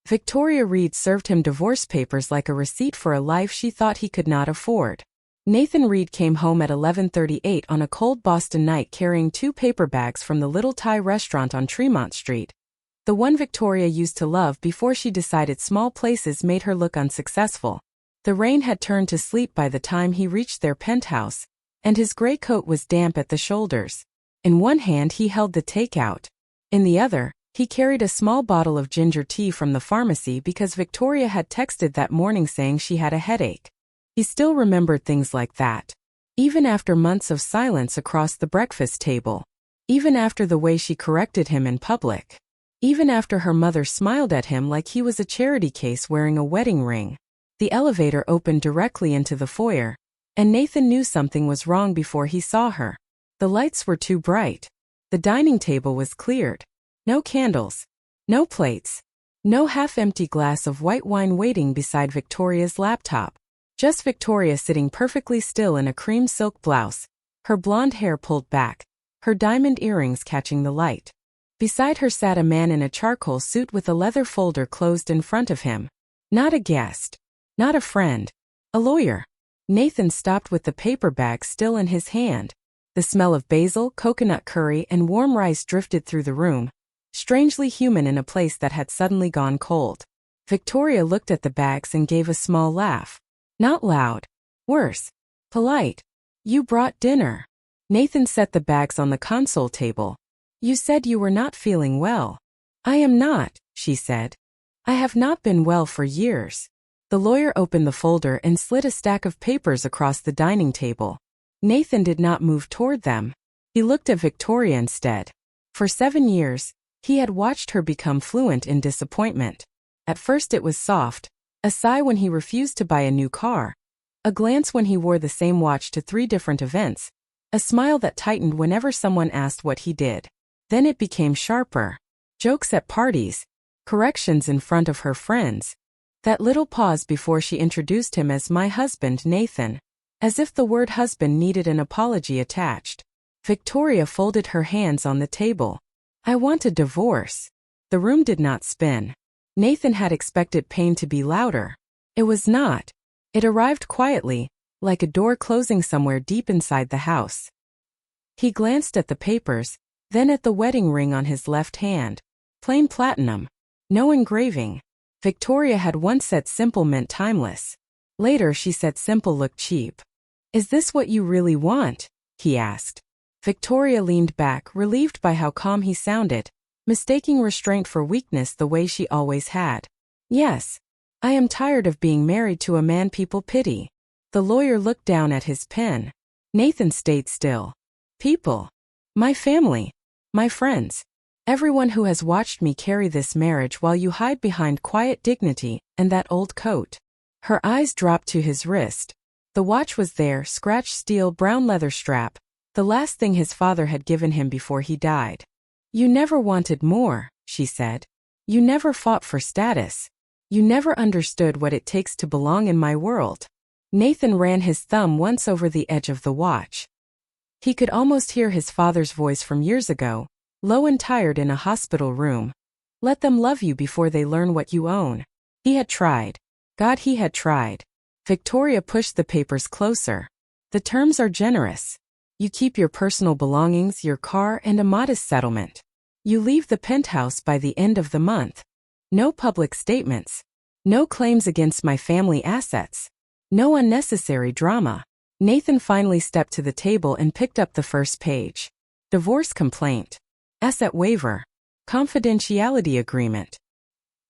Victoria Reed served him divorce papers like a receipt for a life she thought he could not afford. Nathan Reed came home at 11:38 on a cold Boston night carrying 2 paper bags from the Little Thai restaurant on Tremont Street, the one Victoria used to love before she decided small places made her look unsuccessful. The rain had turned to sleet by the time he reached their penthouse, and his gray coat was damp at the shoulders. In one hand he held the takeout. In the other, he carried a small bottle of ginger tea from the pharmacy because Victoria had texted that morning saying she had a headache. He still remembered things like that. Even after months of silence across the breakfast table. Even after the way she corrected him in public. Even after her mother smiled at him like he was a charity case wearing a wedding ring. The elevator opened directly into the foyer, and Nathan knew something was wrong before he saw her. The lights were too bright. The dining table was cleared. No candles. No plates. No half-empty glass of white wine waiting beside Victoria's laptop. Just Victoria sitting perfectly still in a cream silk blouse, her blonde hair pulled back, her diamond earrings catching the light. Beside her sat a man in a charcoal suit with a leather folder closed in front of him. Not a guest. Not a friend. A lawyer. Nathan stopped with the paper bag still in his hand. The smell of basil, coconut curry, and warm rice drifted through the room, strangely human in a place that had suddenly gone cold. Victoria looked at the bags and gave a small laugh. Not loud. Worse. Polite. You brought dinner. Nathan set the bags on the console table. You said you were not feeling well. I am not, she said. I have not been well for years. The lawyer opened the folder and slid a stack of papers across the dining table. Nathan did not move toward them. He looked at Victoria instead. For 7 years, he had watched her become fluent in disappointment. At first it was soft. A sigh when he refused to buy a new car. A glance when he wore the same watch to 3 different events. A smile that tightened whenever someone asked what he did. Then it became sharper. Jokes at parties. Corrections in front of her friends. That little pause before she introduced him as my husband Nathan. As if the word husband needed an apology attached. Victoria folded her hands on the table. I want a divorce. The room did not spin. Nathan had expected pain to be louder. It was not. It arrived quietly, like a door closing somewhere deep inside the house. He glanced at the papers, then at the wedding ring on his left hand. Plain platinum. No engraving. Victoria had once said simple meant timeless. Later she said simple looked cheap. Is this what you really want? He asked. Victoria leaned back, relieved by how calm he sounded, mistaking restraint for weakness the way she always had. Yes. I am tired of being married to a man people pity. The lawyer looked down at his pen. Nathan stayed still. People. My family. My friends. Everyone who has watched me carry this marriage while you hide behind quiet dignity and that old coat. Her eyes dropped to his wrist. The watch was there, scratched steel brown leather strap, the last thing his father had given him before he died. You never wanted more, she said. You never fought for status. You never understood what it takes to belong in my world. Nathan ran his thumb once over the edge of the watch. He could almost hear his father's voice from years ago, low and tired in a hospital room. Let them love you before they learn what you own. He had tried. God, he had tried. Victoria pushed the papers closer. The terms are generous. You keep your personal belongings, your car, and a modest settlement. You leave the penthouse by the end of the month. No public statements. No claims against my family assets. No unnecessary drama. Nathan finally stepped to the table and picked up the first page. Divorce complaint. Asset waiver. Confidentiality agreement.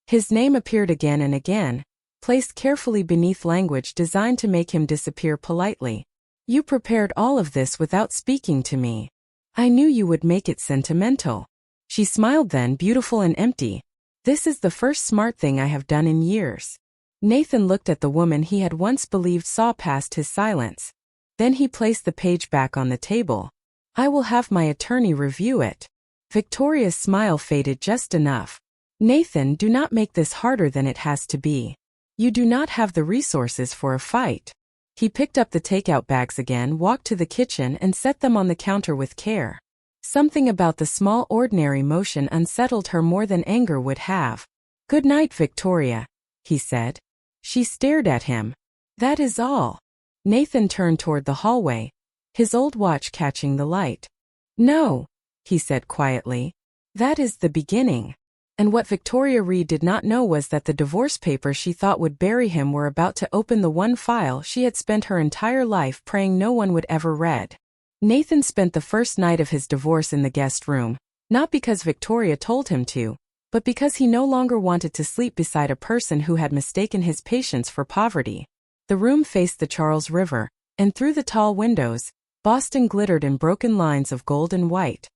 His name appeared again and again, placed carefully beneath language designed to make him disappear politely. You prepared all of this without speaking to me. I knew you would make it sentimental. She smiled then, beautiful and empty. This is the first smart thing I have done in years. Nathan looked at the woman he had once believed saw past his silence. Then he placed the page back on the table. I will have my attorney review it. Victoria's smile faded just enough. Nathan, do not make this harder than it has to be. You do not have the resources for a fight. He picked up the takeout bags again, walked to the kitchen and set them on the counter with care. Something about the small ordinary motion unsettled her more than anger would have. "Good night, Victoria," he said. She stared at him. "That is all." Nathan turned toward the hallway, his old watch catching the light. "No," he said quietly. "That is the beginning." And what Victoria Reed did not know was that the divorce papers she thought would bury him were about to open the one file she had spent her entire life praying no one would ever read. Nathan spent the first night of his divorce in the guest room, not because Victoria told him to, but because he no longer wanted to sleep beside a person who had mistaken his patience for poverty. The room faced the Charles River, and through the tall windows, Boston glittered in broken lines of gold and white.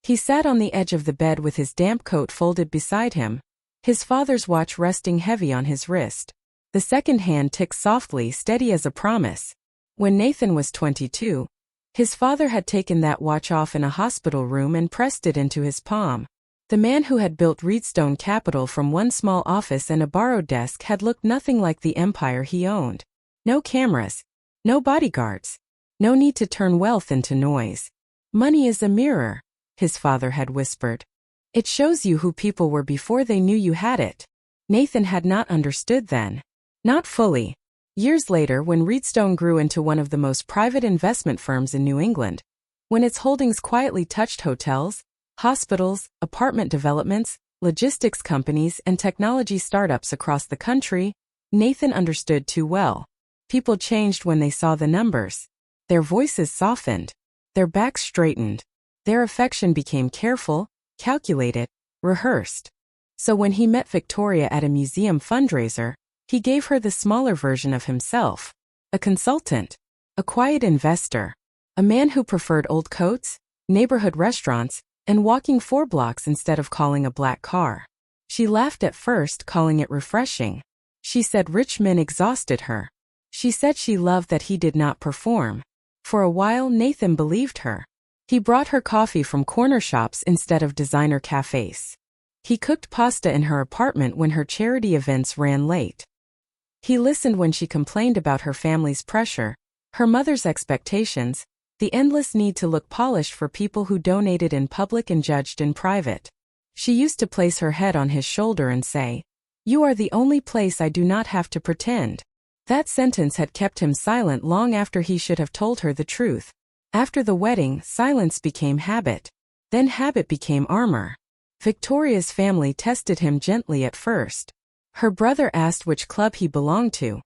He sat on the edge of the bed with his damp coat folded beside him, his father's watch resting heavy on his wrist. The second hand ticked softly, steady as a promise. When Nathan was 22, his father had taken that watch off in a hospital room and pressed it into his palm. The man who had built Reedstone Capital from one small office and a borrowed desk had looked nothing like the empire he owned. No cameras, no bodyguards, no need to turn wealth into noise. "Money is a mirror," his father had whispered. "It shows you who people were before they knew you had it." Nathan had not understood then. Not fully. Years later, when Reedstone grew into one of the most private investment firms in New England, when its holdings quietly touched hotels, hospitals, apartment developments, logistics companies, and technology startups across the country, Nathan understood too well. People changed when they saw the numbers. Their voices softened. Their backs straightened. Their affection became careful, calculated, rehearsed. So when he met Victoria at a museum fundraiser, he gave her the smaller version of himself. A consultant. A quiet investor. A man who preferred old coats, neighborhood restaurants, and walking 4 blocks instead of calling a black car. She laughed at first, calling it refreshing. She said rich men exhausted her. She said she loved that he did not perform. For a while, Nathan believed her. He brought her coffee from corner shops instead of designer cafes. He cooked pasta in her apartment when her charity events ran late. He listened when she complained about her family's pressure, her mother's expectations, the endless need to look polished for people who donated in public and judged in private. She used to place her head on his shoulder and say, "You are the only place I do not have to pretend." That sentence had kept him silent long after he should have told her the truth. After the wedding, silence became habit. Then habit became armor. Victoria's family tested him gently at first. Her brother asked which club he belonged to.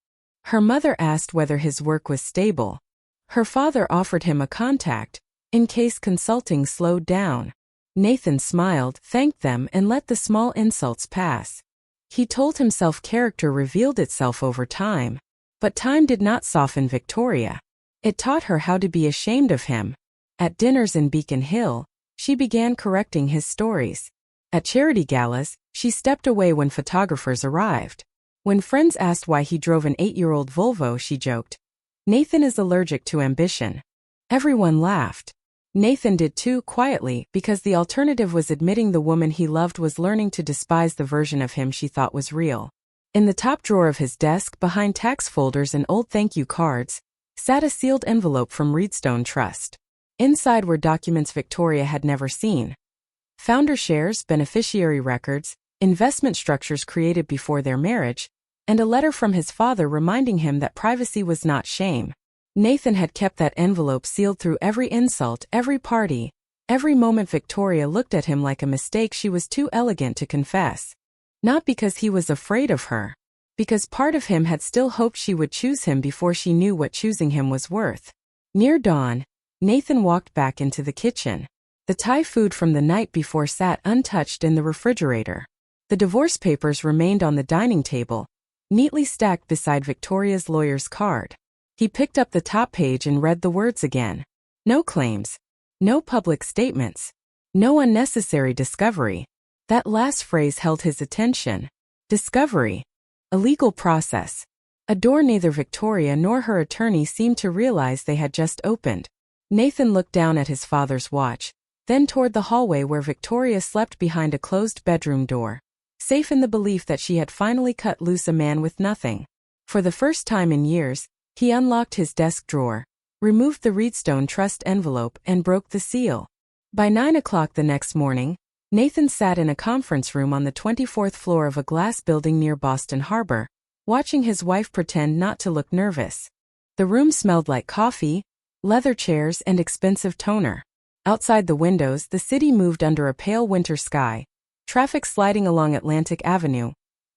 Her mother asked whether his work was stable. Her father offered him a contact, in case consulting slowed down. Nathan smiled, thanked them, and let the small insults pass. He told himself character revealed itself over time. But time did not soften Victoria. It taught her how to be ashamed of him. At dinners in Beacon Hill, she began correcting his stories. At charity galas, she stepped away when photographers arrived. When friends asked why he drove an 8-year-old Volvo, she joked, "Nathan is allergic to ambition." Everyone laughed. Nathan did too, quietly, because the alternative was admitting the woman he loved was learning to despise the version of him she thought was real. In the top drawer of his desk, behind tax folders and old thank you cards, sat a sealed envelope from Reedstone Trust. Inside were documents Victoria had never seen. Founder shares, beneficiary records, investment structures created before their marriage, and a letter from his father reminding him that privacy was not shame. Nathan had kept that envelope sealed through every insult, every party, every moment Victoria looked at him like a mistake she was too elegant to confess. Not because he was afraid of her. Because part of him had still hoped she would choose him before she knew what choosing him was worth. Near dawn, Nathan walked back into the kitchen. The Thai food from the night before sat untouched in the refrigerator. The divorce papers remained on the dining table, neatly stacked beside Victoria's lawyer's card. He picked up the top page and read the words again. No claims. No public statements. No unnecessary discovery. That last phrase held his attention. Discovery. A legal process. A door neither Victoria nor her attorney seemed to realize they had just opened. Nathan looked down at his father's watch, then toward the hallway where Victoria slept behind a closed bedroom door, safe in the belief that she had finally cut loose a man with nothing. For the first time in years, he unlocked his desk drawer, removed the Reedstone Trust envelope, and broke the seal. By 9 o'clock the next morning, Nathan sat in a conference room on the 24th floor of a glass building near Boston Harbor, watching his wife pretend not to look nervous. The room smelled like coffee, leather chairs, and expensive toner. Outside the windows, the city moved under a pale winter sky, traffic sliding along Atlantic Avenue,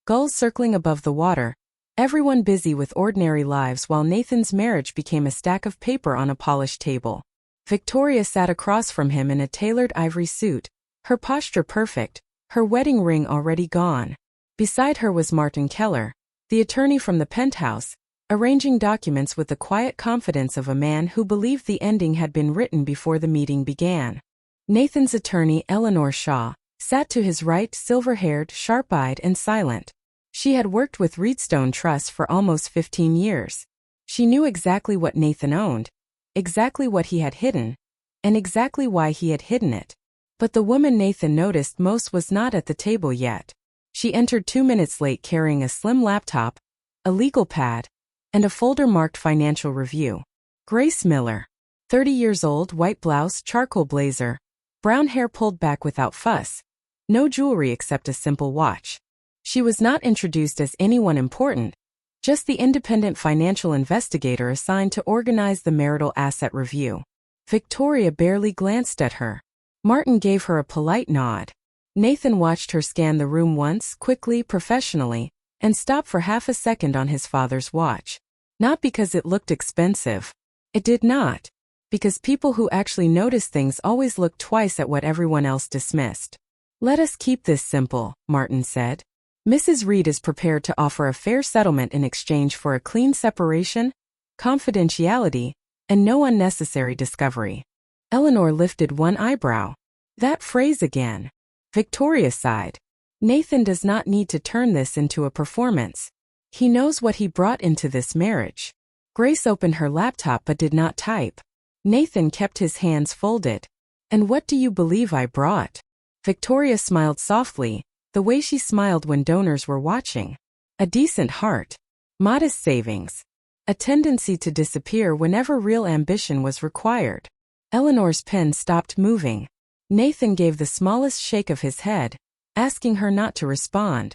gulls circling above the water, everyone busy with ordinary lives while Nathan's marriage became a stack of paper on a polished table. Victoria sat across from him in a tailored ivory suit, her posture perfect, her wedding ring already gone. Beside her was Martin Keller, the attorney from the penthouse, arranging documents with the quiet confidence of a man who believed the ending had been written before the meeting began. Nathan's attorney, Eleanor Shaw, sat to his right, silver-haired, sharp-eyed, and silent. She had worked with Reedstone Trust for almost 15 years. She knew exactly what Nathan owned, exactly what he had hidden, and exactly why he had hidden it. But the woman Nathan noticed most was not at the table yet. She entered 2 minutes late carrying a slim laptop, a legal pad, and a folder marked Financial Review. Grace Miller. 30 years old, white blouse, charcoal blazer, brown hair pulled back without fuss, no jewelry except a simple watch. She was not introduced as anyone important, just the independent financial investigator assigned to organize the marital asset review. Victoria barely glanced at her. Martin gave her a polite nod. Nathan watched her scan the room once, quickly, professionally, and stop for half a second on his father's watch. Not because it looked expensive. It did not. Because people who actually notice things always look twice at what everyone else dismissed. "Let us keep this simple," Martin said. "Mrs. Reed is prepared to offer a fair settlement in exchange for a clean separation, confidentiality, and no unnecessary discovery." Eleanor lifted one eyebrow. "That phrase again." Victoria sighed. "Nathan does not need to turn this into a performance. He knows what he brought into this marriage." Grace opened her laptop but did not type. Nathan kept his hands folded. "And what do you believe I brought?" Victoria smiled softly, the way she smiled when donors were watching. "A decent heart. Modest savings. A tendency to disappear whenever real ambition was required." Eleanor's pen stopped moving. Nathan gave the smallest shake of his head, asking her not to respond.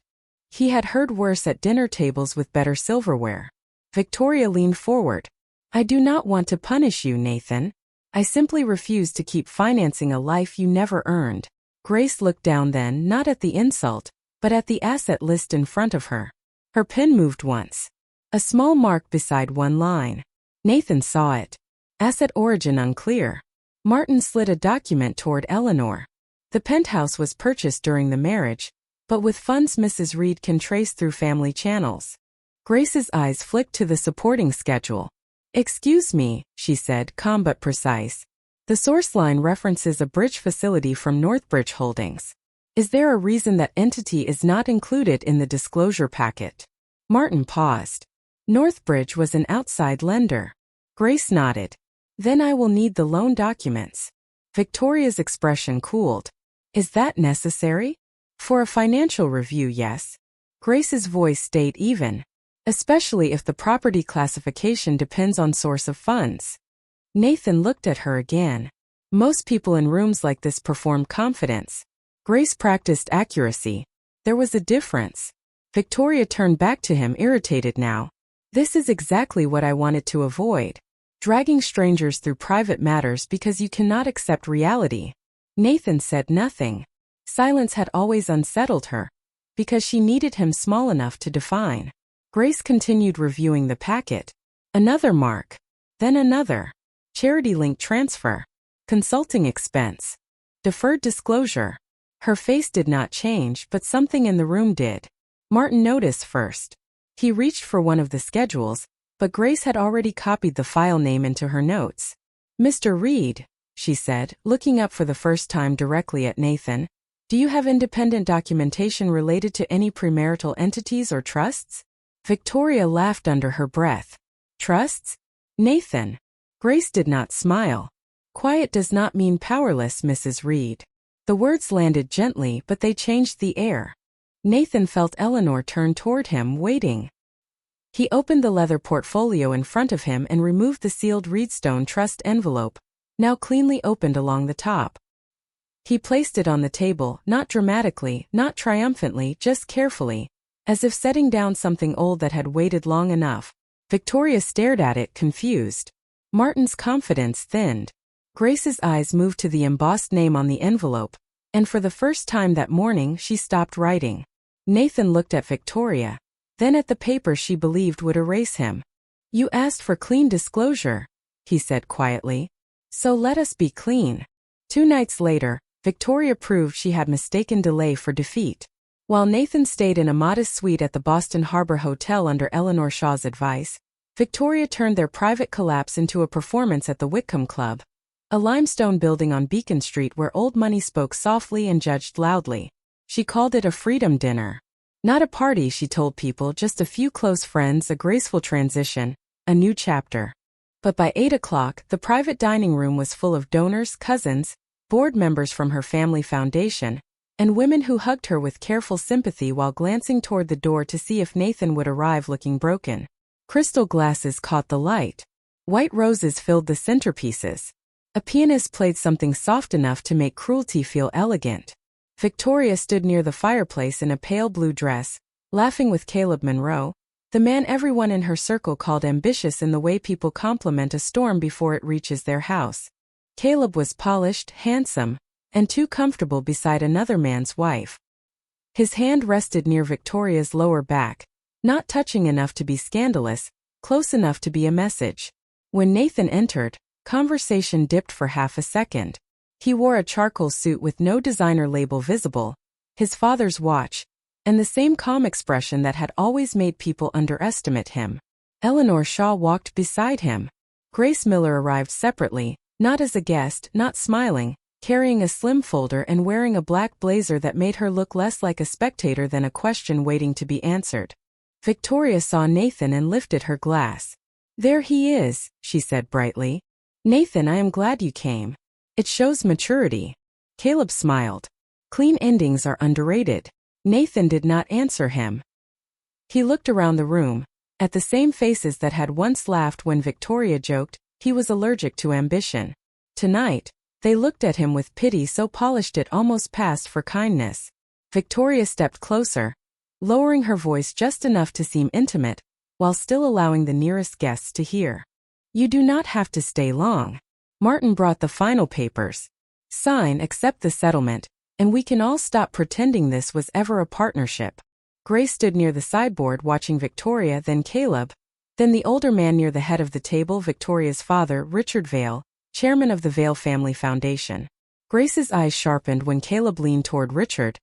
He had heard worse at dinner tables with better silverware. Victoria leaned forward. "I do not want to punish you, Nathan. I simply refuse to keep financing a life you never earned." Grace looked down then, not at the insult, but at the asset list in front of her. Her pen moved once. A small mark beside one line. Nathan saw it. Asset origin unclear. Martin slid a document toward Eleanor. The penthouse was purchased during the marriage, but with funds Mrs. Reed can trace through family channels. Grace's eyes flicked to the supporting schedule. "Excuse me," she said, calm but precise. "The source line references a bridge facility from Northbridge Holdings. Is there a reason that entity is not included in the disclosure packet?" Martin paused. "Northbridge was an outside lender." Grace nodded. "Then I will need the loan documents." Victoria's expression cooled. "Is that necessary?" "For a financial review, yes." Grace's voice stayed even. "Especially if the property classification depends on source of funds." Nathan looked at her again. Most people in rooms like this perform confidence. Grace practiced accuracy. There was a difference. Victoria turned back to him, irritated now. "This is exactly what I wanted to avoid. Dragging strangers through private matters because you cannot accept reality." Nathan said nothing. Silence had always unsettled her, because she needed him small enough to define. Grace continued reviewing the packet. Another mark. Then another. Charity link transfer. Consulting expense. Deferred disclosure. Her face did not change, but something in the room did. Martin noticed first. He reached for one of the schedules, but Grace had already copied the file name into her notes. "Mr. Reed," she said, looking up for the first time directly at Nathan, "do you have independent documentation related to any premarital entities or trusts?" Victoria laughed under her breath. "Trusts? Nathan." Grace did not smile. "Quiet does not mean powerless, Mrs. Reed." The words landed gently, but they changed the air. Nathan felt Eleanor turn toward him, waiting. He opened the leather portfolio in front of him and removed the sealed Reedstone Trust envelope, now cleanly opened along the top. He placed it on the table, not dramatically, not triumphantly, just carefully, as if setting down something old that had waited long enough. Victoria stared at it, confused. Martin's confidence thinned. Grace's eyes moved to the embossed name on the envelope, and for the first time that morning she stopped writing. Nathan looked at Victoria, then at the paper she believed would erase him. "You asked for clean disclosure," he said quietly. "So let us be clean." 2 nights later, Victoria proved she had mistaken delay for defeat. While Nathan stayed in a modest suite at the Boston Harbor Hotel under Eleanor Shaw's advice, Victoria turned their private collapse into a performance at the Whitcomb Club, a limestone building on Beacon Street where old money spoke softly and judged loudly. She called it a freedom dinner. Not a party, she told people, just a few close friends, a graceful transition, a new chapter. But by 8 o'clock, the private dining room was full of donors, cousins, board members from her family foundation, and women who hugged her with careful sympathy while glancing toward the door to see if Nathan would arrive looking broken. Crystal glasses caught the light. White roses filled the centerpieces. A pianist played something soft enough to make cruelty feel elegant. Victoria stood near the fireplace in a pale blue dress, laughing with Caleb Monroe, the man everyone in her circle called ambitious in the way people compliment a storm before it reaches their house. Caleb was polished, handsome, and too comfortable beside another man's wife. His hand rested near Victoria's lower back, not touching enough to be scandalous, close enough to be a message. When Nathan entered, conversation dipped for half a second. He wore a charcoal suit with no designer label visible, his father's watch, and the same calm expression that had always made people underestimate him. Eleanor Shaw walked beside him. Grace Miller arrived separately, not as a guest, not smiling, carrying a slim folder and wearing a black blazer that made her look less like a spectator than a question waiting to be answered. Victoria saw Nathan and lifted her glass. "There he is," she said brightly. "Nathan, I am glad you came. It shows maturity." Caleb smiled. Clean endings are underrated. Nathan did not answer him. He looked around the room, at the same faces that had once laughed when Victoria joked he was allergic to ambition. Tonight, they looked at him with pity so polished it almost passed for kindness. Victoria stepped closer, lowering her voice just enough to seem intimate, while still allowing the nearest guests to hear. "You do not have to stay long." Martin brought the final papers. "Sign, accept the settlement, and we can all stop pretending this was ever a partnership." Grace stood near the sideboard watching Victoria, then Caleb, then the older man near the head of the table, Victoria's father, Richard Vail, chairman of the Vail Family Foundation. Grace's eyes sharpened when Caleb leaned toward Richard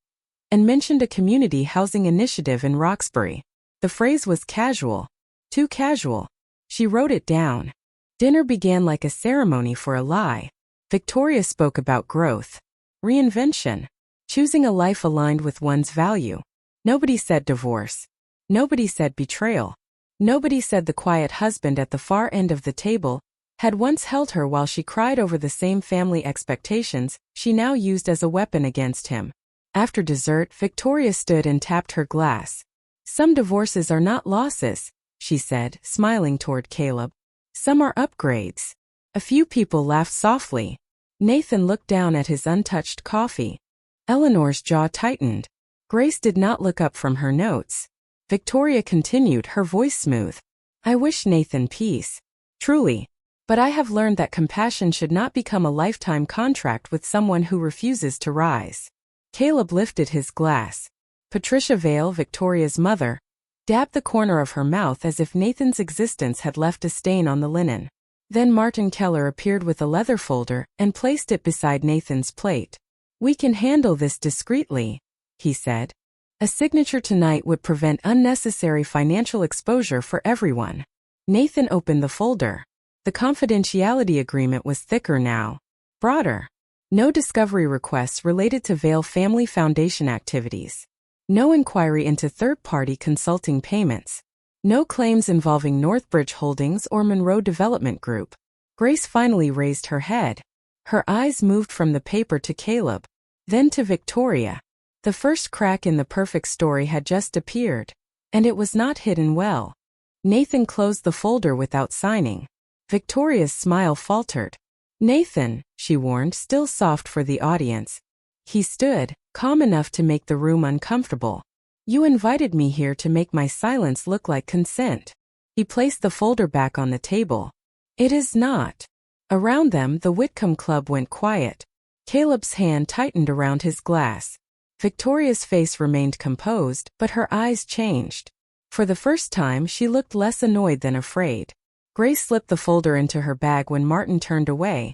and mentioned a community housing initiative in Roxbury. The phrase was casual. Too casual. She wrote it down. Dinner began like a ceremony for a lie. Victoria spoke about growth, reinvention, choosing a life aligned with one's value. Nobody said divorce. Nobody said betrayal. Nobody said the quiet husband at the far end of the table had once held her while she cried over the same family expectations she now used as a weapon against him. After dessert, Victoria stood and tapped her glass. "Some divorces are not losses," she said, smiling toward Caleb. "Some are upgrades." A few people laughed softly. Nathan looked down at his untouched coffee. Eleanor's jaw tightened. Grace did not look up from her notes. Victoria continued, her voice smooth. "I wish Nathan peace. Truly. But I have learned that compassion should not become a lifetime contract with someone who refuses to rise." Caleb lifted his glass. Patricia Vail, Victoria's mother, dabbed the corner of her mouth as if Nathan's existence had left a stain on the linen. Then Martin Keller appeared with a leather folder and placed it beside Nathan's plate. "We can handle this discreetly," he said. "A signature tonight would prevent unnecessary financial exposure for everyone." Nathan opened the folder. The confidentiality agreement was thicker now. Broader. No discovery requests related to Vail Family Foundation activities. No inquiry into third-party consulting payments. No claims involving Northbridge Holdings or Monroe Development Group. Grace finally raised her head. Her eyes moved from the paper to Caleb, then to Victoria. The first crack in the perfect story had just appeared, and it was not hidden well. Nathan closed the folder without signing. Victoria's smile faltered. "Nathan," she warned, still soft for the audience, He stood, calm enough to make the room uncomfortable. You invited me here to make my silence look like consent. He placed the folder back on the table. It is not. Around them, the Whitcomb Club went quiet. Caleb's hand tightened around his glass. Victoria's face remained composed, but her eyes changed. For the first time, she looked less annoyed than afraid. Grace slipped the folder into her bag when Martin turned away.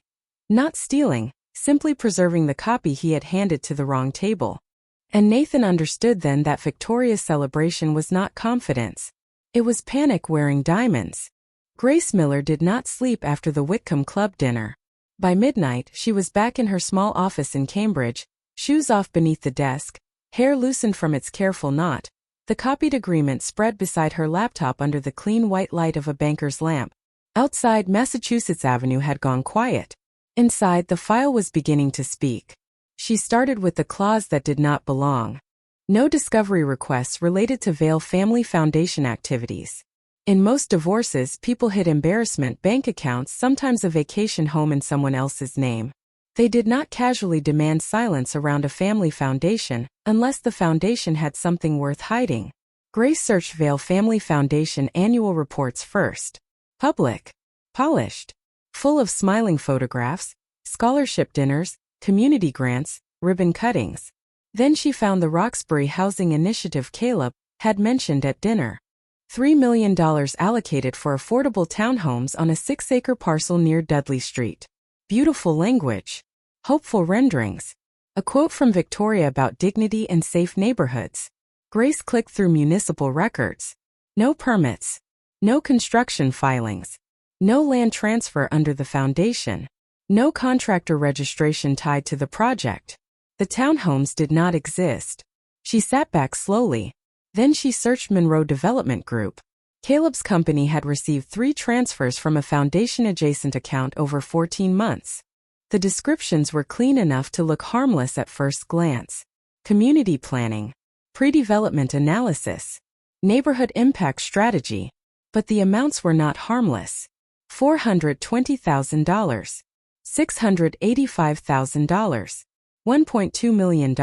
Not stealing, simply preserving the copy he had handed to the wrong table. And Nathan understood then that Victoria's celebration was not confidence. It was panic wearing diamonds. Grace Miller did not sleep after the Whitcomb Club dinner. By midnight, she was back in her small office in Cambridge, shoes off beneath the desk, hair loosened from its careful knot, the copied agreement spread beside her laptop under the clean white light of a banker's lamp. Outside, Massachusetts Avenue had gone quiet. Inside, the file was beginning to speak. She started with the clause that did not belong. No discovery requests related to Vail Family Foundation activities. In most divorces, people hid embarrassment bank accounts, sometimes a vacation home in someone else's name. They did not casually demand silence around a family foundation, unless the foundation had something worth hiding. Grace searched Vail Family Foundation annual reports first. Public. Polished. Full of smiling photographs, scholarship dinners, community grants, ribbon cuttings. Then she found the Roxbury Housing Initiative Caleb had mentioned at dinner. $3 million allocated for affordable townhomes on a 6-acre parcel near Dudley Street. Beautiful language. Hopeful renderings. A quote from Victoria about dignity and safe neighborhoods. Grace clicked through municipal records. No permits. No construction filings. No land transfer under the foundation. No contractor registration tied to the project. The townhomes did not exist. She sat back slowly. Then she searched Monroe Development Group. Caleb's company had received 3 transfers from a foundation-adjacent account over 14 months. The descriptions were clean enough to look harmless at first glance. Community planning. Pre-development analysis. Neighborhood impact strategy. But the amounts were not harmless. $420,000. $685,000. $1.2 million.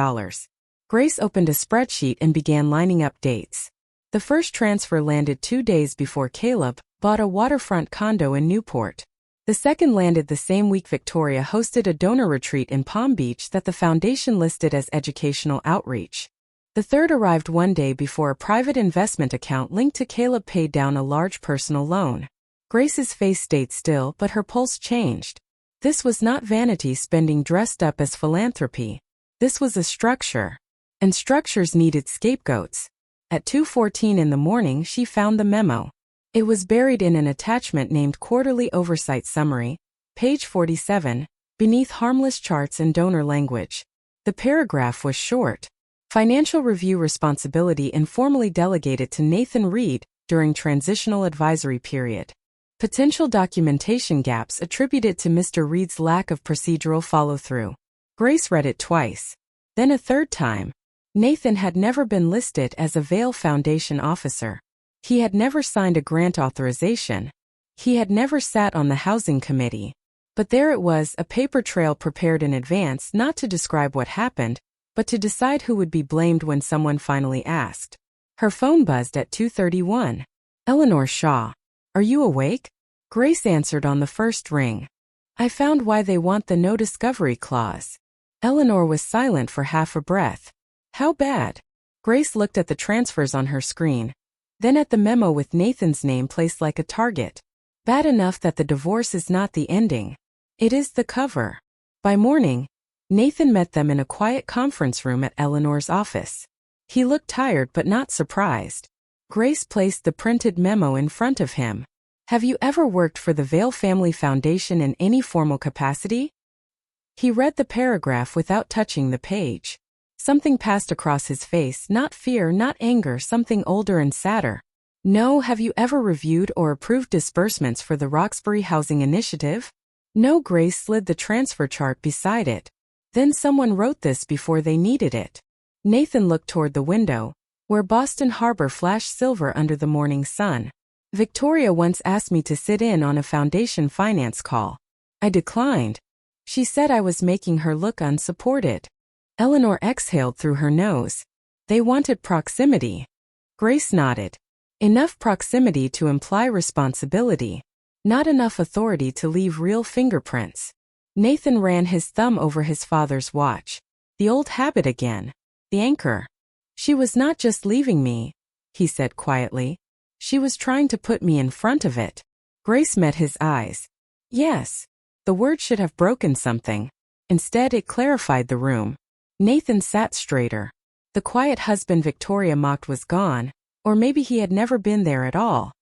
Grace opened a spreadsheet and began lining up dates. The first transfer landed 2 days before Caleb bought a waterfront condo in Newport. The second landed the same week Victoria hosted a donor retreat in Palm Beach that the foundation listed as educational outreach. The third arrived 1 day before a private investment account linked to Caleb paid down a large personal loan. Grace's face stayed still, but her pulse changed. This was not vanity spending dressed up as philanthropy. This was a structure. And structures needed scapegoats. At 2:14 in the morning, she found the memo. It was buried in an attachment named Quarterly Oversight Summary, page 47, beneath harmless charts and donor language. The paragraph was short. Financial review responsibility informally delegated to Nathan Reed during transitional advisory period. Potential documentation gaps attributed to Mr. Reed's lack of procedural follow-through. Grace read it twice. Then a third time. Nathan had never been listed as a Vail Foundation officer. He had never signed a grant authorization. He had never sat on the housing committee. But there it was, a paper trail prepared in advance not to describe what happened, but to decide who would be blamed when someone finally asked. Her phone buzzed at 2:31. Eleanor Shaw. Are you awake? Grace answered on the first ring. I found why they want the no discovery clause. Eleanor was silent for half a breath. How bad? Grace looked at the transfers on her screen, then at the memo with Nathan's name placed like a target. Bad enough that the divorce is not the ending. It is the cover. By morning, Nathan met them in a quiet conference room at Eleanor's office. He looked tired but not surprised. Grace placed the printed memo in front of him. Have you ever worked for the Vail Family Foundation in any formal capacity? He read the paragraph without touching the page. Something passed across his face, not fear, not anger, something older and sadder. No. Have you ever reviewed or approved disbursements for the Roxbury Housing Initiative? No. Grace slid the transfer chart beside it. Then someone wrote this before they needed it. Nathan looked toward the window, where Boston Harbor flashed silver under the morning sun. Victoria once asked me to sit in on a foundation finance call. I declined. She said I was making her look unsupported. Eleanor exhaled through her nose. They wanted proximity. Grace nodded. Enough proximity to imply responsibility. Not enough authority to leave real fingerprints. Nathan ran his thumb over his father's watch. The old habit again. The anchor. She was not just leaving me, he said quietly. She was trying to put me in front of it. Grace met his eyes. Yes. The word should have broken something. Instead, it clarified the room. Nathan sat straighter. The quiet husband Victoria mocked was gone, or maybe he had never been there at all.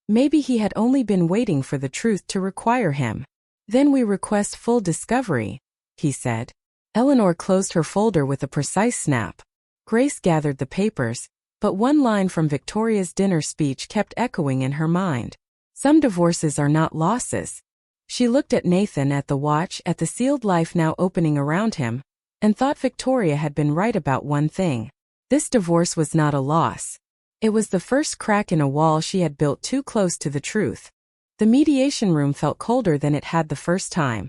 Maybe he had only been waiting for the truth to require him. Then we request full discovery, he said. Eleanor closed her folder with a precise snap. Grace gathered the papers, but one line from Victoria's dinner speech kept echoing in her mind. Some divorces are not losses. She looked at Nathan, at the watch, at the sealed life now opening around him, and thought Victoria had been right about one thing. This divorce was not a loss. It was the first crack in a wall she had built too close to the truth. The mediation room felt colder than it had the first time,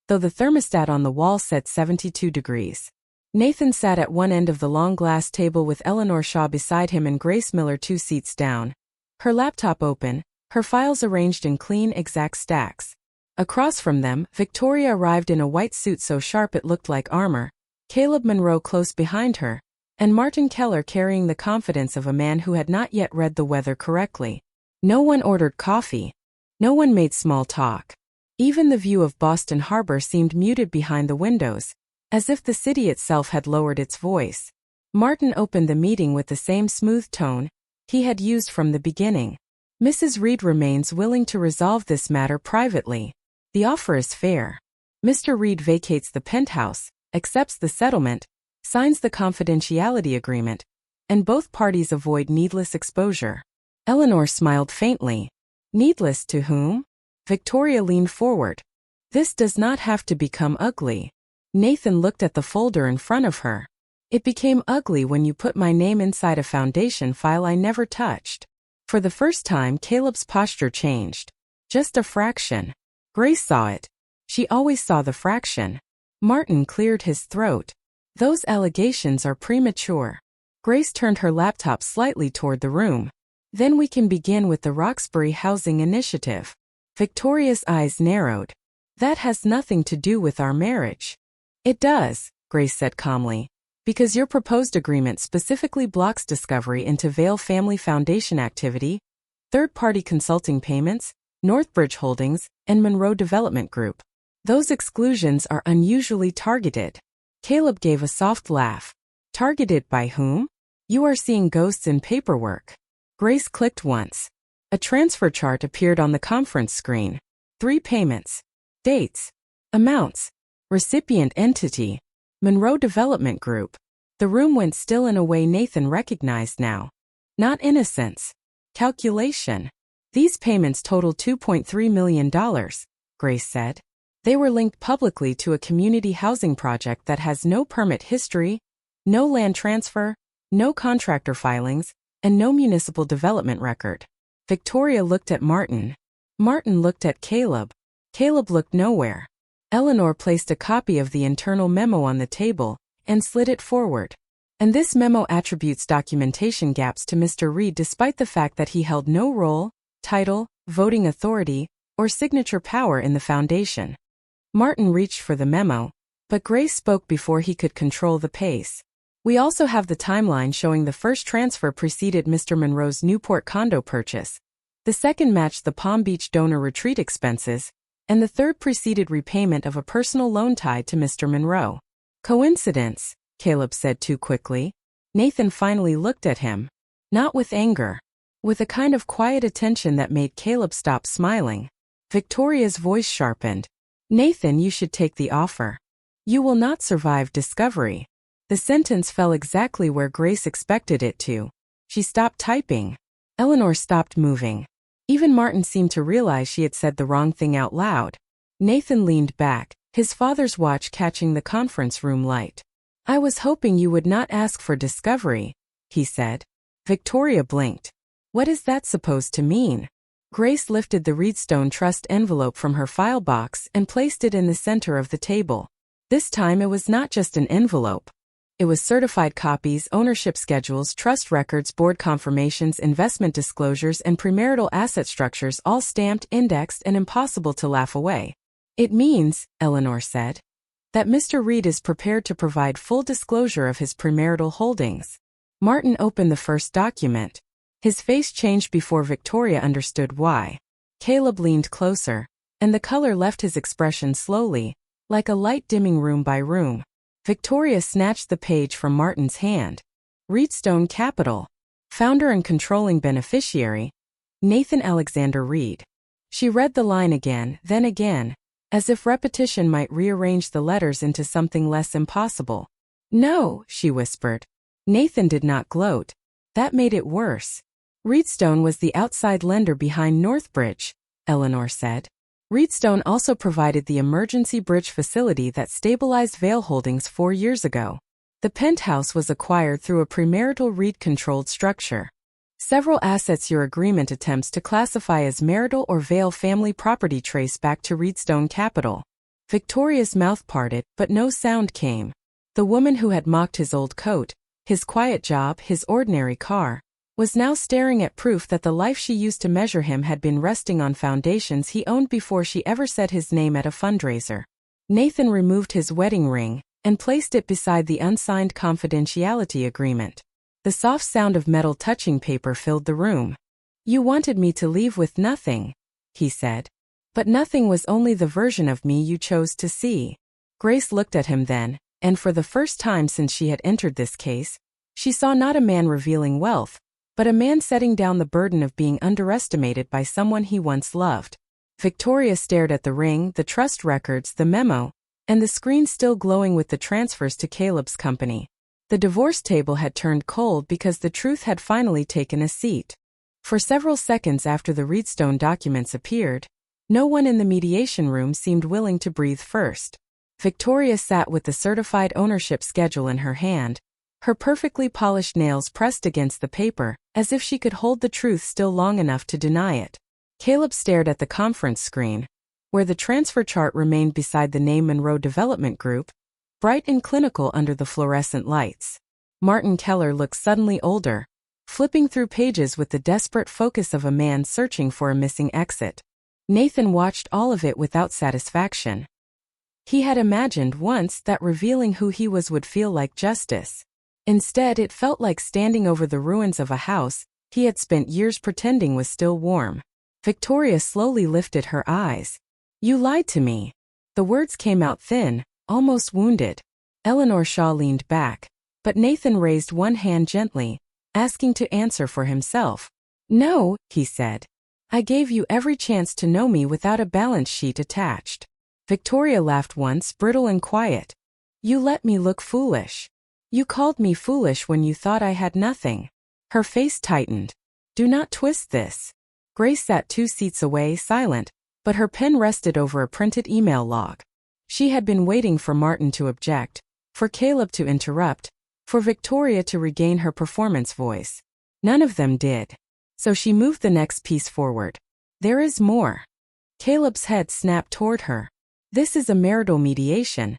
though the thermostat on the wall said 72 degrees. Nathan sat at one end of the long glass table with Eleanor Shaw beside him and Grace Miller 2 seats down. Her laptop open, her files arranged in clean, exact stacks. Across from them, Victoria arrived in a white suit so sharp it looked like armor, Caleb Monroe close behind her, and Martin Keller carrying the confidence of a man who had not yet read the weather correctly. No one ordered coffee. No one made small talk. Even the view of Boston Harbor seemed muted behind the windows, as if the city itself had lowered its voice. Martin opened the meeting with the same smooth tone he had used from the beginning. Mrs. Reed remains willing to resolve this matter privately. The offer is fair. Mr. Reed vacates the penthouse, accepts the settlement, signs the confidentiality agreement, and both parties avoid needless exposure. Eleanor smiled faintly. Needless to whom? Victoria leaned forward. This does not have to become ugly. Nathan looked at the folder in front of her. It became ugly when you put my name inside a foundation file I never touched. For the first time, Caleb's posture changed. Just a fraction. Grace saw it. She always saw the fraction. Martin cleared his throat. Those allegations are premature. Grace turned her laptop slightly toward the room. Then we can begin with the Roxbury Housing Initiative. Victoria's eyes narrowed. That has nothing to do with our marriage. It does, Grace said calmly, because your proposed agreement specifically blocks discovery into Vail Family Foundation activity, third-party consulting payments, Northbridge Holdings, and Monroe Development Group. Those exclusions are unusually targeted. Caleb gave a soft laugh. Targeted by whom? You are seeing ghosts in paperwork. Grace clicked once. A transfer chart appeared on the conference screen. 3 payments. Dates. Amounts. Recipient entity. Monroe Development Group. The room went still in a way Nathan recognized now. Not innocence. Calculation. These payments totaled $2.3 million, Grace said. They were linked publicly to a community housing project that has no permit history, no land transfer, no contractor filings, and no municipal development record. Victoria looked at Martin. Martin looked at Caleb. Caleb looked nowhere. Eleanor placed a copy of the internal memo on the table and slid it forward. And this memo attributes documentation gaps to Mr. Reed despite the fact that he held no role, title, voting authority, or signature power in the foundation. Martin reached for the memo, but Grace spoke before he could control the pace. We also have the timeline showing the first transfer preceded Mr. Monroe's Newport condo purchase. The second matched the Palm Beach donor retreat expenses, and the third preceded repayment of a personal loan tied to Mr. Monroe. Coincidence, Caleb said too quickly. Nathan finally looked at him. Not with anger. With a kind of quiet attention that made Caleb stop smiling. Victoria's voice sharpened. Nathan, you should take the offer. You will not survive discovery. The sentence fell exactly where Grace expected it to. She stopped typing. Eleanor stopped moving. Even Martin seemed to realize she had said the wrong thing out loud. Nathan leaned back, his father's watch catching the conference room light. I was hoping you would not ask for discovery, he said. Victoria blinked. What is that supposed to mean? Grace lifted the Reedstone Trust envelope from her file box and placed it in the center of the table. This time it was not just an envelope. It was certified copies, ownership schedules, trust records, board confirmations, investment disclosures, and premarital asset structures, all stamped, indexed, and impossible to laugh away. It means, Eleanor said, that Mr. Reed is prepared to provide full disclosure of his premarital holdings. Martin opened the first document. His face changed before Victoria understood why. Caleb leaned closer, and the color left his expression slowly, like a light dimming room by room. Victoria snatched the page from Martin's hand. Reedstone Capital. Founder and controlling beneficiary, Nathan Alexander Reed. She read the line again, then again, as if repetition might rearrange the letters into something less impossible. No, she whispered. Nathan did not gloat. That made it worse. Reedstone was the outside lender behind Northbridge, Eleanor said. Reedstone also provided the emergency bridge facility that stabilized Vail Holdings 4 years ago. The penthouse was acquired through a premarital Reed-controlled structure. Several assets your agreement attempts to classify as marital or Vail family property trace back to Reedstone Capital. Victoria's mouth parted, but no sound came. The woman who had mocked his old coat, his quiet job, his ordinary car, was now staring at proof that the life she used to measure him had been resting on foundations he owned before she ever said his name at a fundraiser. Nathan removed his wedding ring and placed it beside the unsigned confidentiality agreement. The soft sound of metal touching paper filled the room. You wanted me to leave with nothing, he said. But nothing was only the version of me you chose to see. Grace looked at him then, and for the first time since she had entered this case, she saw not a man revealing wealth, but a man setting down the burden of being underestimated by someone he once loved. Victoria stared at the ring, the trust records, the memo, and the screen still glowing with the transfers to Caleb's company. The divorce table had turned cold because the truth had finally taken a seat. For several seconds after the Reedstone documents appeared, no one in the mediation room seemed willing to breathe first. Victoria sat with the certified ownership schedule in her hand, her perfectly polished nails pressed against the paper, as if she could hold the truth still long enough to deny it. Caleb stared at the conference screen, where the transfer chart remained beside the name Monroe Development Group, bright and clinical under the fluorescent lights. Martin Keller looked suddenly older, flipping through pages with the desperate focus of a man searching for a missing exit. Nathan watched all of it without satisfaction. He had imagined once that revealing who he was would feel like justice. Instead, it felt like standing over the ruins of a house he had spent years pretending was still warm. Victoria slowly lifted her eyes. You lied to me. The words came out thin, almost wounded. Eleanor Shaw leaned back, but Nathan raised one hand gently, asking to answer for himself. No, he said. I gave you every chance to know me without a balance sheet attached. Victoria laughed once, brittle and quiet. You let me look foolish. You called me foolish when you thought I had nothing. Her face tightened. Do not twist this. Grace sat 2 seats away, silent, but her pen rested over a printed email log. She had been waiting for Martin to object, for Caleb to interrupt, for Victoria to regain her performance voice. None of them did. So she moved the next piece forward. There is more. Caleb's head snapped toward her. This is a marital mediation,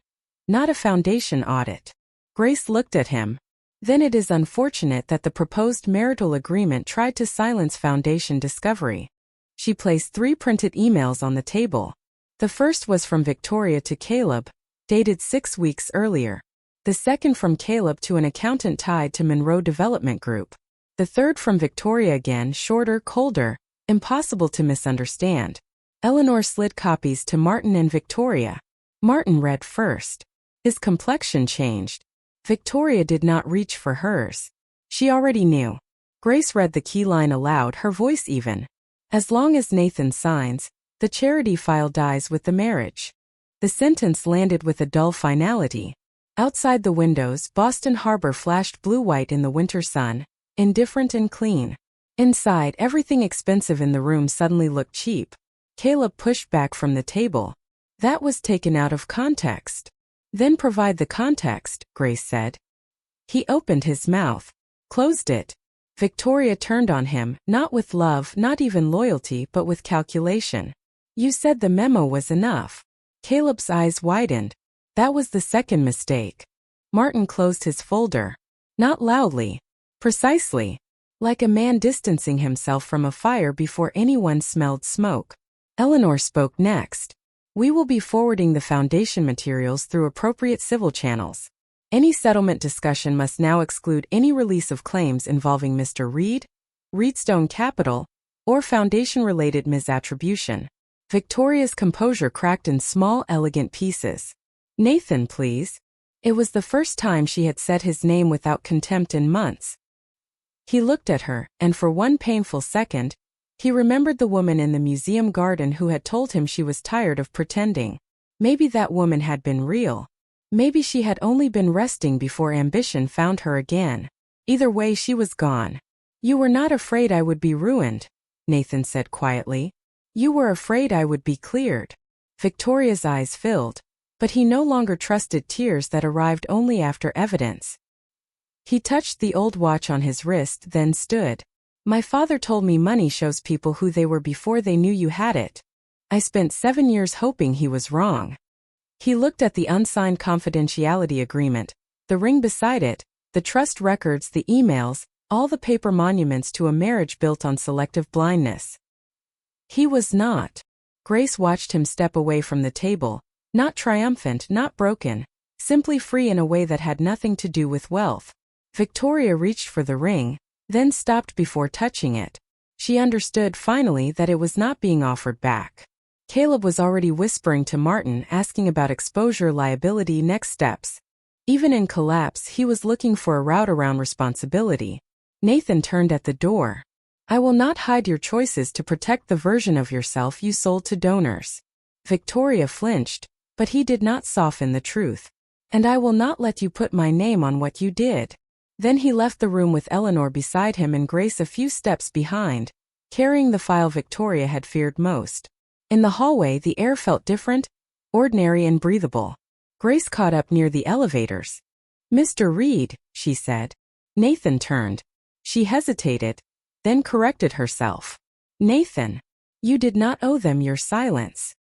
not a foundation audit. Grace looked at him. Then it is unfortunate that the proposed marital agreement tried to silence foundation discovery. She placed 3 printed emails on the table. The first was from Victoria to Caleb, dated 6 weeks earlier. The second from Caleb to an accountant tied to Monroe Development Group. The third from Victoria again, shorter, colder, impossible to misunderstand. Eleanor slid copies to Martin and Victoria. Martin read first. His complexion changed. Victoria did not reach for hers. She already knew. Grace read the key line aloud, her voice even. As long as Nathan signs, the charity file dies with the marriage. The sentence landed with a dull finality. Outside the windows, Boston Harbor flashed blue-white in the winter sun, indifferent and clean. Inside, everything expensive in the room suddenly looked cheap. Caleb pushed back from the table. That was taken out of context. Then provide the context, Grace said. He opened his mouth, closed it. Victoria turned on him, not with love, not even loyalty, but with calculation. You said the memo was enough. Caleb's eyes widened. That was the second mistake. Martin closed his folder. Not loudly. Precisely. Like a man distancing himself from a fire before anyone smelled smoke. Eleanor spoke next. We will be forwarding the foundation materials through appropriate civil channels. Any settlement discussion must now exclude any release of claims involving Mr. Reed, Reedstone Capital, or foundation-related misattribution. Victoria's composure cracked in small, elegant pieces. Nathan, please. It was the first time she had said his name without contempt in months. He looked at her, and for one painful second, he remembered the woman in the museum garden who had told him she was tired of pretending. Maybe that woman had been real. Maybe she had only been resting before ambition found her again. Either way, she was gone. You were not afraid I would be ruined, Nathan said quietly. You were afraid I would be cleared. Victoria's eyes filled, but he no longer trusted tears that arrived only after evidence. He touched the old watch on his wrist, then stood. My father told me money shows people who they were before they knew you had it. I spent 7 years hoping he was wrong. He looked at the unsigned confidentiality agreement, the ring beside it, the trust records, the emails, all the paper monuments to a marriage built on selective blindness. He was not. Grace watched him step away from the table, not triumphant, not broken, simply free in a way that had nothing to do with wealth. Victoria reached for the ring, then stopped before touching it. She understood finally that it was not being offered back. Caleb was already whispering to Martin, asking about exposure, liability, next steps. Even in collapse, he was looking for a route around responsibility. Nathan turned at the door. I will not hide your choices to protect the version of yourself you sold to donors. Victoria flinched, but he did not soften the truth. And I will not let you put my name on what you did. Then he left the room with Eleanor beside him and Grace a few steps behind, carrying the file Victoria had feared most. In the hallway, the air felt different, ordinary and breathable. Grace caught up near the elevators. Mr. Reed, she said. Nathan turned. She hesitated, then corrected herself. Nathan, you did not owe them your silence.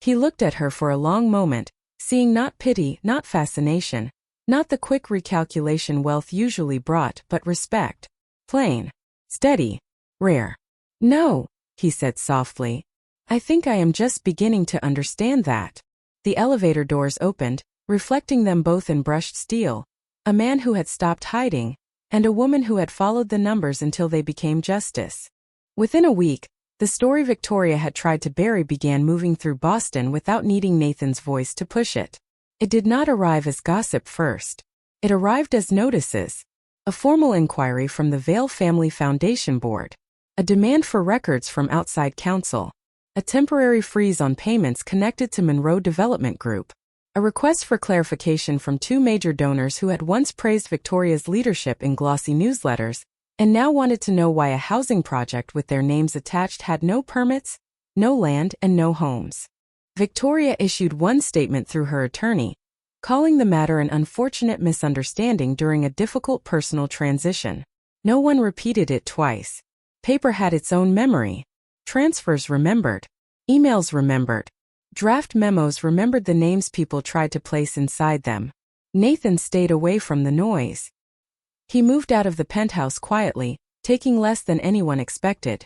He looked at her for a long moment, seeing not pity, not fascination, not the quick recalculation wealth usually brought, but respect. Plain, steady, rare. No, he said softly. I think I am just beginning to understand that. The elevator doors opened, reflecting them both in brushed steel. A man who had stopped hiding, and a woman who had followed the numbers until they became justice. Within a week, the story Victoria had tried to bury began moving through Boston without needing Nathan's voice to push it. It did not arrive as gossip first. It arrived as notices. A formal inquiry from the Vale Family Foundation Board. A demand for records from outside counsel. A temporary freeze on payments connected to Monroe Development Group. A request for clarification from 2 major donors who had once praised Victoria's leadership in glossy newsletters, and now wanted to know why a housing project with their names attached had no permits, no land, and no homes. Victoria issued one statement through her attorney, calling the matter an unfortunate misunderstanding during a difficult personal transition. No one repeated it twice. Paper had its own memory. Transfers remembered. Emails remembered. Draft memos remembered the names people tried to place inside them. Nathan stayed away from the noise. He moved out of the penthouse quietly, taking less than anyone expected.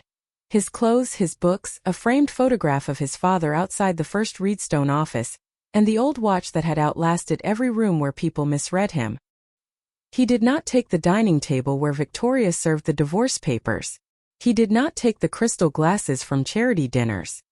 His clothes, his books, a framed photograph of his father outside the first Reedstone office, and the old watch that had outlasted every room where people misread him. He did not take the dining table where Victoria served the divorce papers. He did not take the crystal glasses from charity dinners.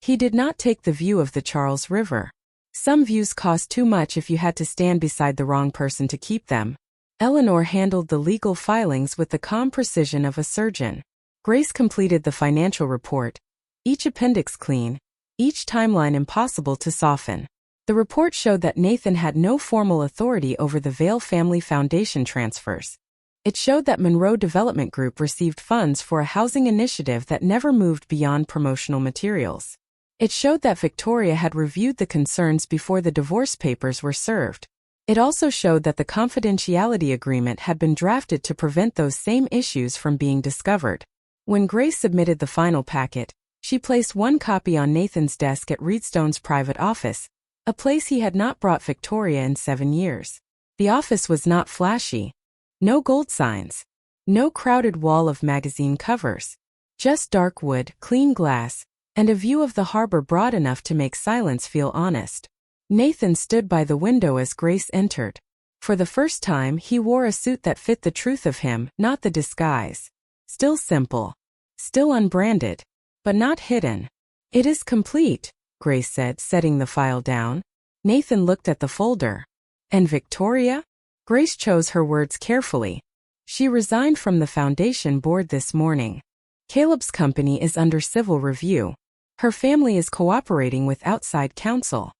He did not take the view of the Charles River. Some views cost too much if you had to stand beside the wrong person to keep them. Eleanor handled the legal filings with the calm precision of a surgeon. Grace completed the financial report, each appendix clean, each timeline impossible to soften. The report showed that Nathan had no formal authority over the Vale Family Foundation transfers. It showed that Monroe Development Group received funds for a housing initiative that never moved beyond promotional materials. It showed that Victoria had reviewed the concerns before the divorce papers were served. It also showed that the confidentiality agreement had been drafted to prevent those same issues from being discovered. When Grace submitted the final packet, she placed one copy on Nathan's desk at Reedstone's private office, a place he had not brought Victoria in 7 years. The office was not flashy. No gold signs. No crowded wall of magazine covers. Just dark wood, clean glass, and a view of the harbor broad enough to make silence feel honest. Nathan stood by the window as Grace entered. For the first time, he wore a suit that fit the truth of him, not the disguise. Still simple. Still unbranded. But not hidden. "It is complete," Grace said, setting the file down. Nathan looked at the folder. "And Victoria?" Grace chose her words carefully. "She resigned from the foundation board this morning. Caleb's company is under civil review. Her family is cooperating with outside counsel."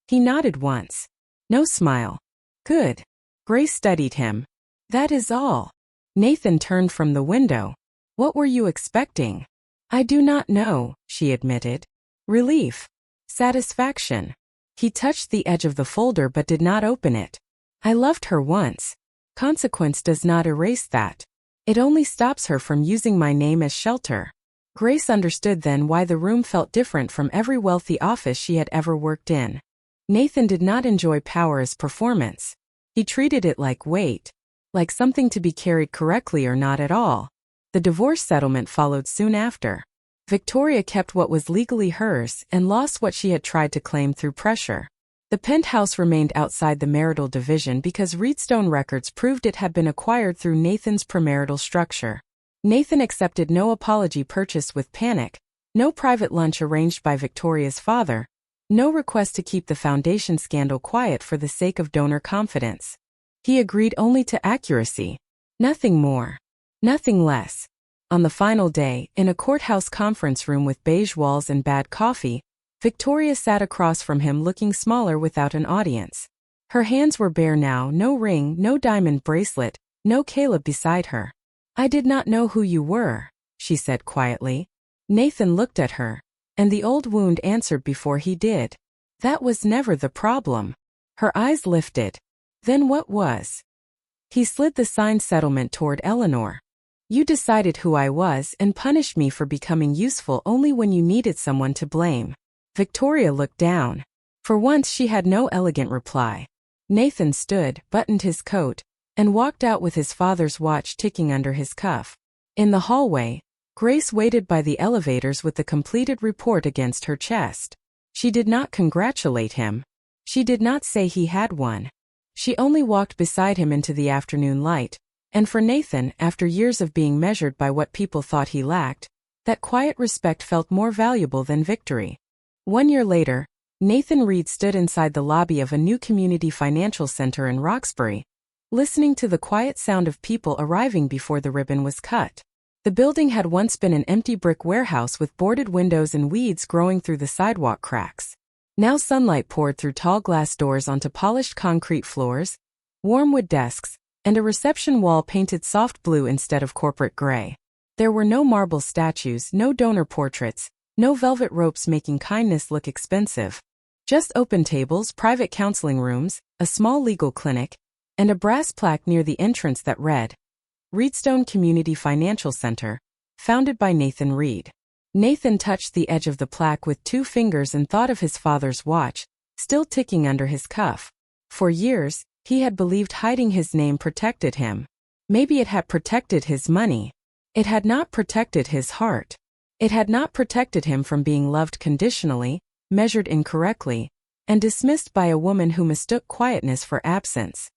He nodded once. No smile. "Good." Grace studied him. "That is all." Nathan turned from the window. "What were you expecting?" "I do not know," she admitted. Relief. Satisfaction. He touched the edge of the folder but did not open it. "I loved her once. Consequence does not erase that. It only stops her from using my name as shelter." Grace understood then why the room felt different from every wealthy office she had ever worked in. Nathan did not enjoy power as performance. He treated it like weight. Like something to be carried correctly or not at all. The divorce settlement followed soon after. Victoria kept what was legally hers and lost what she had tried to claim through pressure. The penthouse remained outside the marital division because Reedstone records proved it had been acquired through Nathan's premarital structure. Nathan accepted no apology purchased with panic, no private lunch arranged by Victoria's father, no request to keep the foundation scandal quiet for the sake of donor confidence. He agreed only to accuracy. Nothing more. Nothing less. On the final day, in a courthouse conference room with beige walls and bad coffee, Victoria sat across from him looking smaller without an audience. Her hands were bare now, no ring, no diamond bracelet, no Caleb beside her. "I did not know who you were," she said quietly. Nathan looked at her, and the old wound answered before he did. That was never the problem. Her eyes lifted. Then what was? He slid the signed settlement toward Eleanor. "You decided who I was and punished me for becoming useful only when you needed someone to blame." Victoria looked down. For once she had no elegant reply. Nathan stood, buttoned his coat, and walked out with his father's watch ticking under his cuff. In the hallway, Grace waited by the elevators with the completed report against her chest. She did not congratulate him. She did not say he had one. She only walked beside him into the afternoon light, and for Nathan, after years of being measured by what people thought he lacked, that quiet respect felt more valuable than victory. 1 year later, Nathan Reed stood inside the lobby of a new community financial center in Roxbury, listening to the quiet sound of people arriving before the ribbon was cut. The building had once been an empty brick warehouse with boarded windows and weeds growing through the sidewalk cracks. Now sunlight poured through tall glass doors onto polished concrete floors, warm wood desks, and a reception wall painted soft blue instead of corporate gray. There were no marble statues, no donor portraits, no velvet ropes making kindness look expensive. Just open tables, private counseling rooms, a small legal clinic, and a brass plaque near the entrance that read, Reedstone Community Financial Center, founded by Nathan Reed. Nathan touched the edge of the plaque with 2 fingers and thought of his father's watch, still ticking under his cuff. For years, he had believed hiding his name protected him. Maybe it had protected his money. It had not protected his heart. It had not protected him from being loved conditionally, measured incorrectly, and dismissed by a woman who mistook quietness for absence.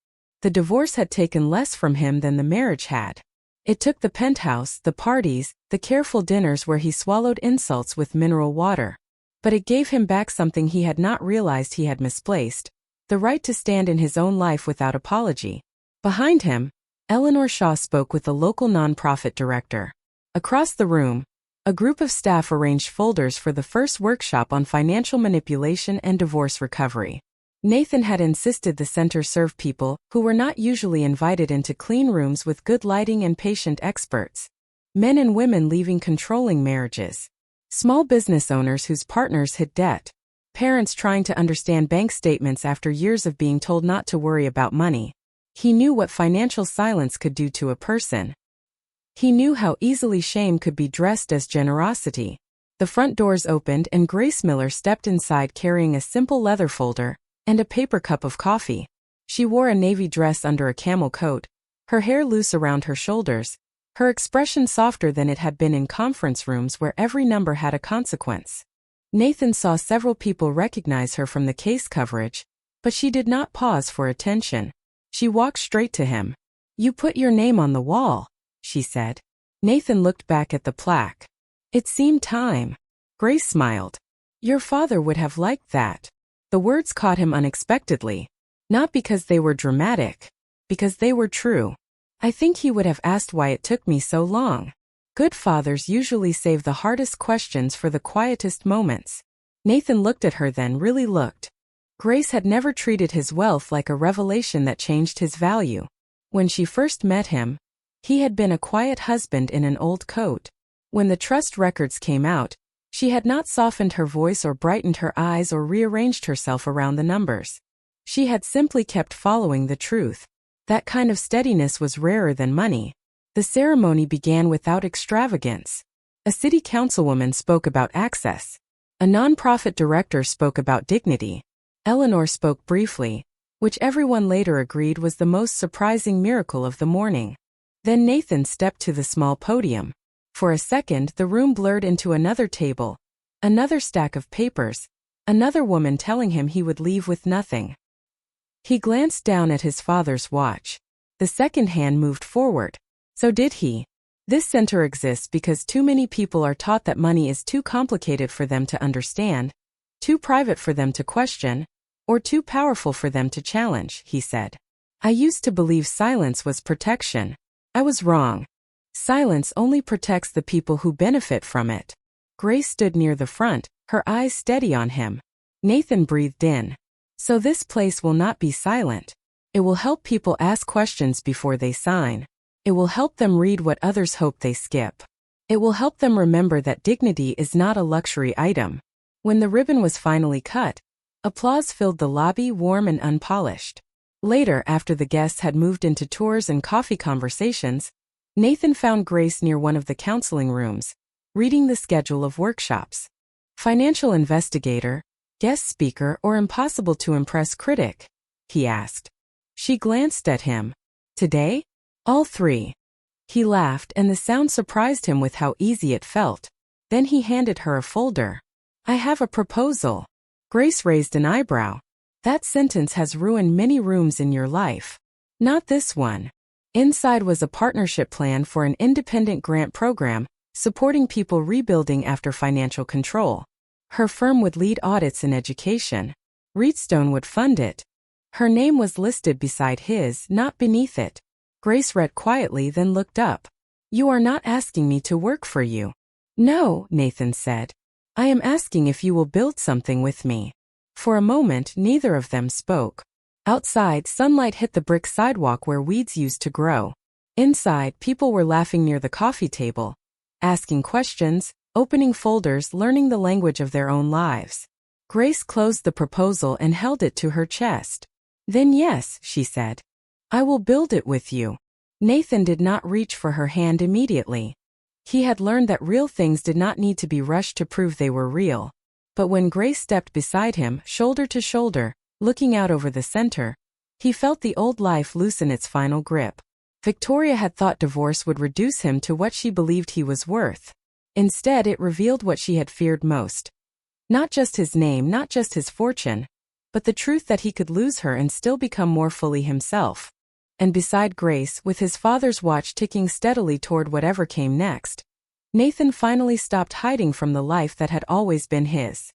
The divorce had taken less from him than the marriage had. It took the penthouse, the parties, the careful dinners where he swallowed insults with mineral water. But it gave him back something he had not realized he had misplaced, the right to stand in his own life without apology. Behind him, Eleanor Shaw spoke with the local nonprofit director. Across the room, a group of staff arranged folders for the first workshop on financial manipulation and divorce recovery. Nathan had insisted the center serve people who were not usually invited into clean rooms with good lighting and patient experts. Men and women leaving controlling marriages. Small business owners whose partners hid debt. Parents trying to understand bank statements after years of being told not to worry about money. He knew what financial silence could do to a person. He knew how easily shame could be dressed as generosity. The front doors opened and Grace Miller stepped inside carrying a simple leather folder and a paper cup of coffee. She wore a navy dress under a camel coat, her hair loose around her shoulders, her expression softer than it had been in conference rooms where every number had a consequence. Nathan saw several people recognize her from the case coverage, but she did not pause for attention. She walked straight to him. "You put your name on the wall," she said. Nathan looked back at the plaque. "It seemed time." Grace smiled. "Your father would have liked that." The words caught him unexpectedly. Not because they were dramatic, because they were true. "I think he would have asked why it took me so long." Good fathers usually save the hardest questions for the quietest moments. Nathan looked at her, then really looked. Grace had never treated his wealth like a revelation that changed his value. When she first met him, he had been a quiet husband in an old coat. When the trust records came out, she had not softened her voice or brightened her eyes or rearranged herself around the numbers. She had simply kept following the truth. That kind of steadiness was rarer than money. The ceremony began without extravagance. A city councilwoman spoke about access. A nonprofit director spoke about dignity. Eleanor spoke briefly, which everyone later agreed was the most surprising miracle of the morning. Then Nathan stepped to the small podium. For a second, the room blurred into another table, another stack of papers, another woman telling him he would leave with nothing. He glanced down at his father's watch. The second hand moved forward. So did he. This center exists because too many people are taught that money is too complicated for them to understand, too private for them to question, or too powerful for them to challenge, he said. "I used to believe silence was protection. I was wrong. Silence only protects the people who benefit from it." Grace stood near the front, her eyes steady on him. Nathan breathed in. "So this place will not be silent. It will help people ask questions before they sign. It will help them read what others hope they skip. It will help them remember that dignity is not a luxury item." When the ribbon was finally cut, applause filled the lobby, warm and unpolished. Later, after the guests had moved into tours and coffee conversations, Nathan found Grace near one of the counseling rooms, reading the schedule of workshops. Financial investigator, guest speaker, or impossible to impress critic? He asked. She glanced at him. Today? All three. He laughed, and the sound surprised him with how easy it felt. Then he handed her a folder. "I have a proposal." Grace raised an eyebrow. "That sentence has ruined many rooms in your life." "Not this one." Inside was a partnership plan for an independent grant program, supporting people rebuilding after financial control. Her firm would lead audits in education. Reedstone would fund it. Her name was listed beside his, not beneath it. Grace read quietly, then looked up. "You are not asking me to work for you." "No," Nathan said. "I am asking if you will build something with me." For a moment, neither of them spoke. Outside, sunlight hit the brick sidewalk where weeds used to grow. Inside, people were laughing near the coffee table, asking questions, opening folders, learning the language of their own lives. Grace closed the proposal and held it to her chest. "Then yes," she said. "I will build it with you." Nathan did not reach for her hand immediately. He had learned that real things did not need to be rushed to prove they were real. But when Grace stepped beside him, shoulder to shoulder, looking out over the center, he felt the old life loosen its final grip. Victoria had thought divorce would reduce him to what she believed he was worth. Instead, it revealed what she had feared most. Not just his name, not just his fortune, but the truth that he could lose her and still become more fully himself. And beside Grace, with his father's watch ticking steadily toward whatever came next, Nathan finally stopped hiding from the life that had always been his.